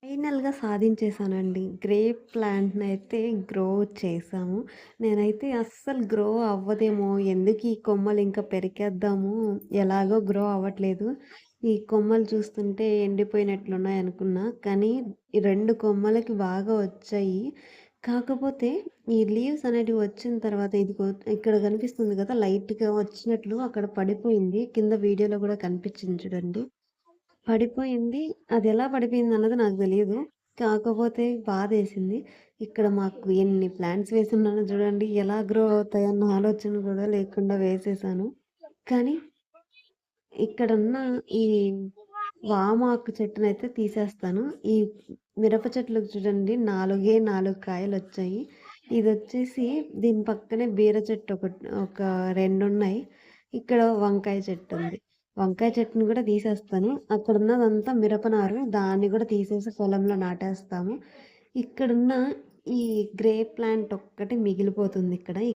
ఫైనల్‌గా సాధించేసానండి. Grape ప్లాంట్‌నయితే grow చేశాము. నేనైతే అస్సలు గ్రో అవ్వదేమో, ఎందుకు ఈ కొమ్మలు ఇంకా పెరికేద్దాము, ఎలాగో గ్రో అవ్వట్లేదు. ఈ కొమ్మలు చూస్తుంటే ఎండిపోయినట్లున్నాయనుకున్నా. కానీ ఈ 2 కొమ్మలకి బాగా వచ్చాయి. కాకపోతే ఈ లీవ్స్ అనేటివి వచ్చిన తర్వాత ఇదిగో ఇక్కడ కనిపిస్తుంది కదా! లైట్‌గా వచ్చినట్లు అక్కడ పడిపోయింది. కింద వీడియోలో కూడా కనిపించింది చూడండి. పడిపోయింది. అదెలా పడిపోయిందన్నది నాకు తెలీదు. కాకపోతే బాధేసింది. ఇక్కడ మాకు ఎన్ని ప్లాంట్స్ వేసున్నానో చూడండి. ఎలా గ్రో అవుతాయన్న ఆలోచన కూడా లేకుండా వేసేసాను. కానీ ఇక్కడున్న ఈ వామాకు చెట్టునైతే తీసేస్తాను. ఈ మిరప చెట్లకు చూడండి 4 కాయలొచ్చాయి. ఇదొచ్చేసి దీని పక్కనే బీర చెట్టు ఒక 2 ఉన్నాయి. ఇక్కడ వంకాయ చెట్టుంది. వంకాయ చెట్టుని కూడా తీసేస్తాను. అక్కడున్నదంతా మిరప నారు. దాన్ని కూడా తీసేసి పొలంలో నాటేస్తాము. ఇక్కడున్న ఈ గ్రేప్ ప్లాంట్ ఒక్కటి మిగిలిపోతుందిక్కడ.